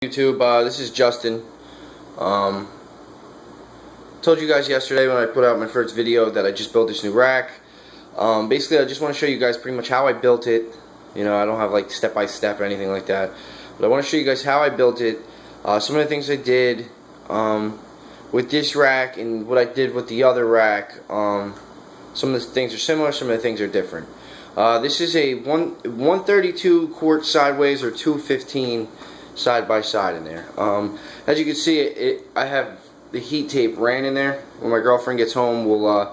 YouTube, this is Justin. Told you guys yesterday when I put out my first video that I just built this new rack. Basically, I just want to show you guys pretty much how I built it. You know, I don't have like step by step or anything like that, but I want to show you guys how I built it. Some of the things I did with this rack and what I did with the other rack. Some of the things are similar, some of the things are different. This is a 132 quart sideways or 215 side by side in there. As you can see, I have the heat tape ran in there. When my girlfriend gets home, we're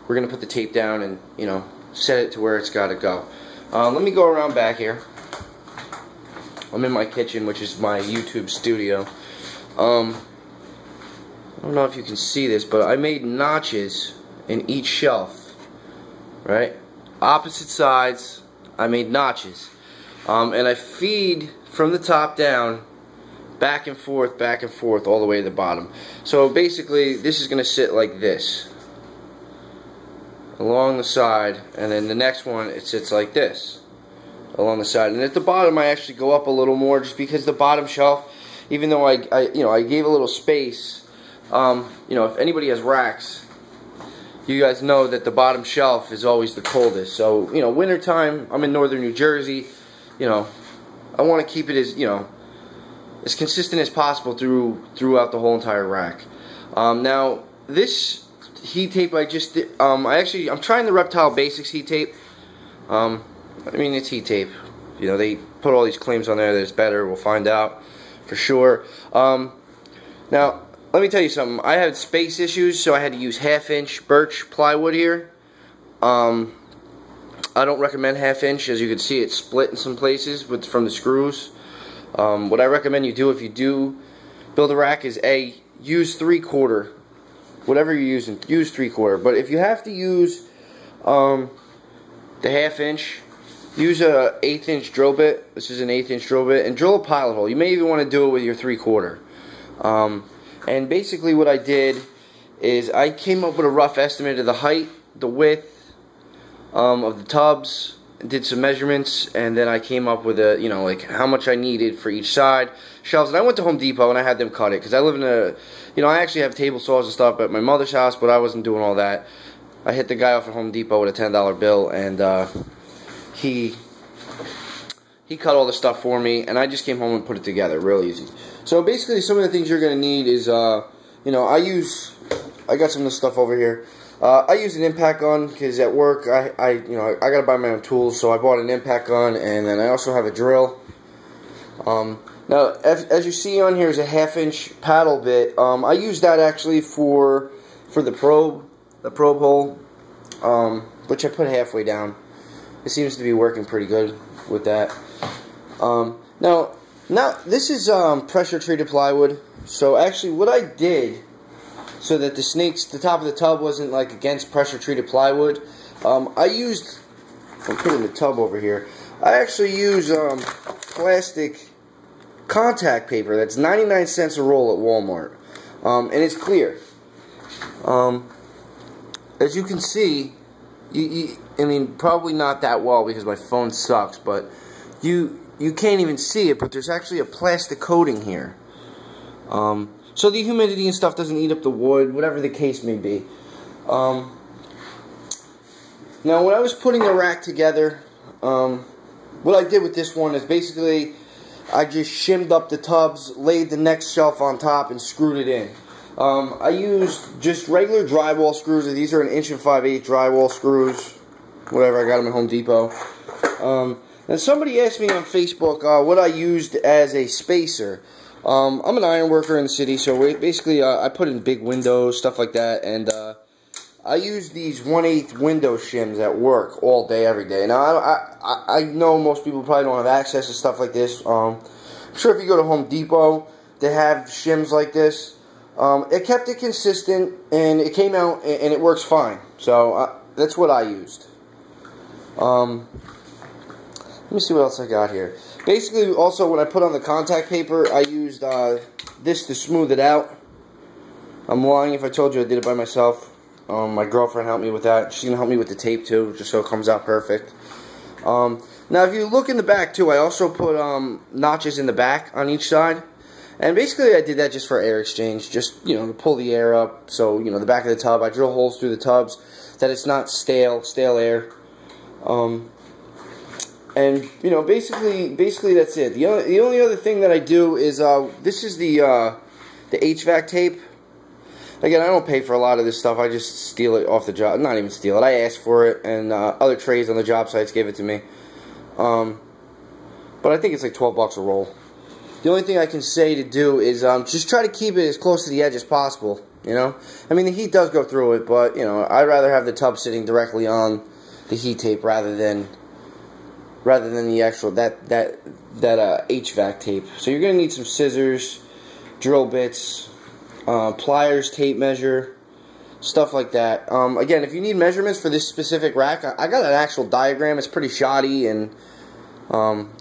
gonna put the tape down and, you know, set it to where it's got to go. Let me go around back here. I'm in my kitchen, which is my YouTube studio. I don't know if you can see this, but I made notches in each shelf, right? Opposite sides, I made notches. And I feed from the top down, back and forth, all the way to the bottom. So basically, this is going to sit like this, along the side, and then the next one, it sits like this, along the side. And at the bottom, I actually go up a little more, just because the bottom shelf, even though I gave a little space, you know, if anybody has racks, you guys know that the bottom shelf is always the coldest. So, you know, wintertime, I'm in northern New Jersey, you know, I want to keep it as, you know, as consistent as possible throughout the whole entire rack. Now, this heat tape I just did, I'm trying the Reptile Basics heat tape. I mean, it's heat tape. You know, they put all these claims on there that it's better. We'll find out for sure. Now, let me tell you something. I had space issues, so I had to use 1/2 inch birch plywood here. I don't recommend 1/2 inch. As you can see, it's split in some places from the screws. What I recommend you do if you do build a rack is use 3/4. Whatever you're using, use 3/4. But if you have to use the 1/2 inch, use a 1/8 inch drill bit. This is an 1/8 inch drill bit, and drill a pilot hole. You may even want to do it with your 3/4. And basically what I did is I came up with a rough estimate of the height, the width of the tubs, did some measurements, and then I came up with a, you know, like how much I needed for each side shelves. And I went to Home Depot and I had them cut it, because I live in a, you know, I actually have table saws and stuff at my mother's house, but I wasn't doing all that. I hit the guy off at Home Depot with a $10 bill, and he cut all the stuff for me, and I just came home and put it together real easy. So basically, some of the things you're going to need is, you know, I got some of this stuff over here. I use an impact gun, because at work, I got to buy my own tools, so I bought an impact gun, and then I also have a drill. Now, as you see on here is a 1/2 inch paddle bit. I use that actually for the probe hole, which I put halfway down. It seems to be working pretty good with that. Now this is pressure treated plywood. So actually, what I did, so that the top of the tub wasn't like against pressure treated plywood, I'll put it in the tub over here. I actually use plastic contact paper that's 99 cents a roll at Walmart, and it's clear. As you can see, I mean, probably not that well because my phone sucks, but you can't even see it, but there's actually a plastic coating here. So the humidity and stuff doesn't eat up the wood, whatever the case may be. Now, when I was putting the rack together, what I did with this one is basically I just shimmed up the tubs, laid the next shelf on top, and screwed it in. I used just regular drywall screws. These are an 1 5/8" drywall screws. Whatever, I got them at Home Depot. And somebody asked me on Facebook what I used as a spacer. I'm an iron worker in the city, so basically I put in big windows, stuff like that, and I use these 1/8 window shims at work all day, every day. Now, I know most people probably don't have access to stuff like this. I'm sure if you go to Home Depot, they have shims like this. It kept it consistent, and it came out, and it works fine. So that's what I used. Let me see what else I got here. Basically, also, when I put on the contact paper, I used this to smooth it out. I'm lying if I told you I did it by myself. My girlfriend helped me with that. She's going to help me with the tape, too, just so it comes out perfect. Now, if you look in the back too, I also put notches in the back on each side. And basically I did that just for air exchange, just, to pull the air up. So, the back of the tub, I drill holes through the tubs that it's not stale air. And, basically that's it. The only other thing that I do is, this is the HVAC tape. Again, I don't pay for a lot of this stuff. I just steal it off the job. Not even steal it. I asked for it, and other trades on the job sites gave it to me. But I think it's like 12 bucks a roll. The only thing I can say to do is just try to keep it as close to the edge as possible, I mean, the heat does go through it, but, I'd rather have the tub sitting directly on the heat tape rather than the actual, that HVAC tape. So you're going to need some scissors, drill bits, pliers, tape measure, stuff like that. Again, if you need measurements for this specific rack, I got an actual diagram. It's pretty shoddy, and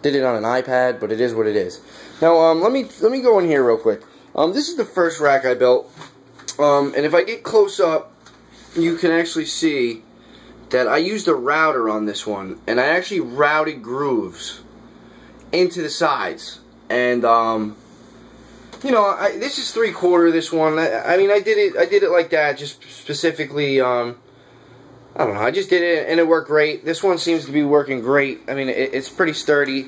did it on an iPad, but it is what it is. Now, let me go in here real quick. This is the first rack I built, and if I get close up, you can actually see that I used a router on this one, and I actually routed grooves into the sides, and this is 3/4. This one, I mean, I did it like that, just specifically. I don't know, I just did it and it worked great. This one seems to be working great. I mean, it's pretty sturdy.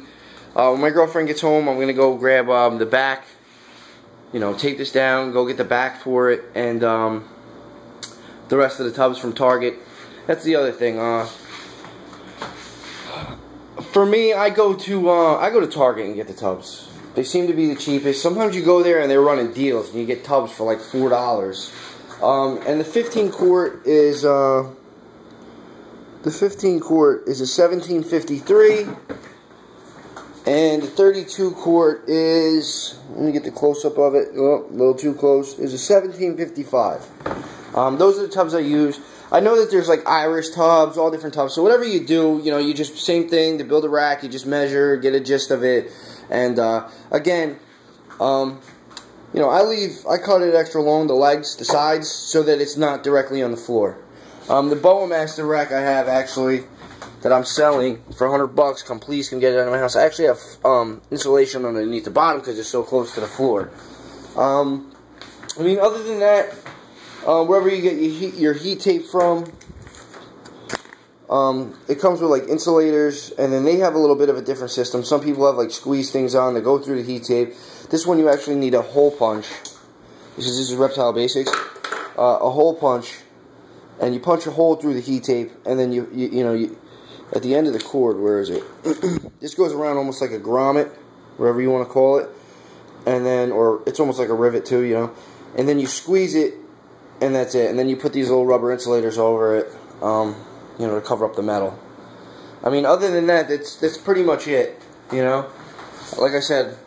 When my girlfriend gets home, I'm going to go grab the back, tape this down, go get the back for it, and the rest of the tubs from Target. That's the other thing. For me, I go to Target and get the tubs. They seem to be the cheapest. Sometimes you go there and they're running deals and you get tubs for like $4. And the 15 quart is a 1753, and the 32 quart is, let me get the close up of it. Oh, a little too close. Is a 1755. Those are the tubs I use. I know that there's like Irish tubs, all different tubs. So whatever you do, you just same thing to build a rack. You just measure, get a gist of it, and again, I cut it extra long, the legs, the sides, so that it's not directly on the floor. The Boa Master rack I have actually that I'm selling for $100. Come get it out of my house. I actually have insulation underneath the bottom because it's so close to the floor. I mean, other than that, wherever you get your heat tape from, it comes with like insulators, and then they have a little bit of a different system. Some people have like squeeze things on to go through the heat tape. This one you actually need a hole punch. This is Reptile Basics. A hole punch, and you punch a hole through the heat tape, and then you at the end of the cord, where is it? This goes around almost like a grommet, whatever you want to call it, and then, or it's almost like a rivet too, and then you squeeze it, and that's it. And then you put these little rubber insulators over it, to cover up the metal. I mean, other than that, that's pretty much it. Like I said,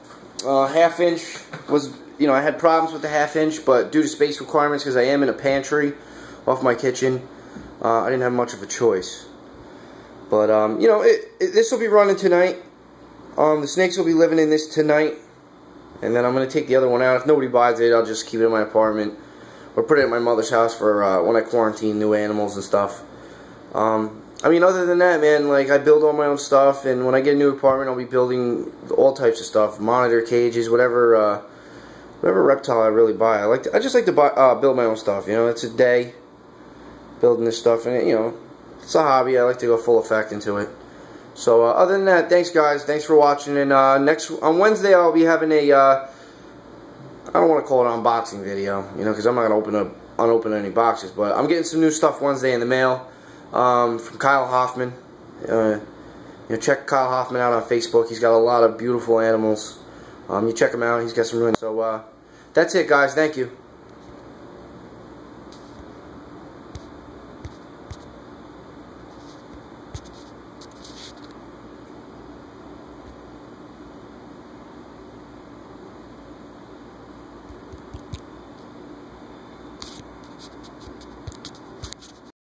half-inch was, I had problems with the half-inch, but due to space requirements, because I am in a pantry off my kitchen, I didn't have much of a choice. But this will be running tonight. The snakes will be living in this tonight, and then I'm going to take the other one out. If nobody buys it, I'll just keep it in my apartment, or put it at my mother's house for when I quarantine new animals and stuff. I mean, other than that, man, like, I build all my own stuff, and when I get a new apartment, I'll be building all types of stuff, monitor cages, whatever reptile I really buy. I just like to build my own stuff. It's a day building this stuff, and it's a hobby. I like to go full effect into it. So other than that, thanks guys. Thanks for watching. And on Wednesday I'll be having a I don't want to call it an unboxing video, because I'm not gonna unopen any boxes. But I'm getting some new stuff Wednesday in the mail from Kyle Hoffman. Check Kyle Hoffman out on Facebook. He's got a lot of beautiful animals. You check him out. He's got some really. So that's it, guys. Thank you.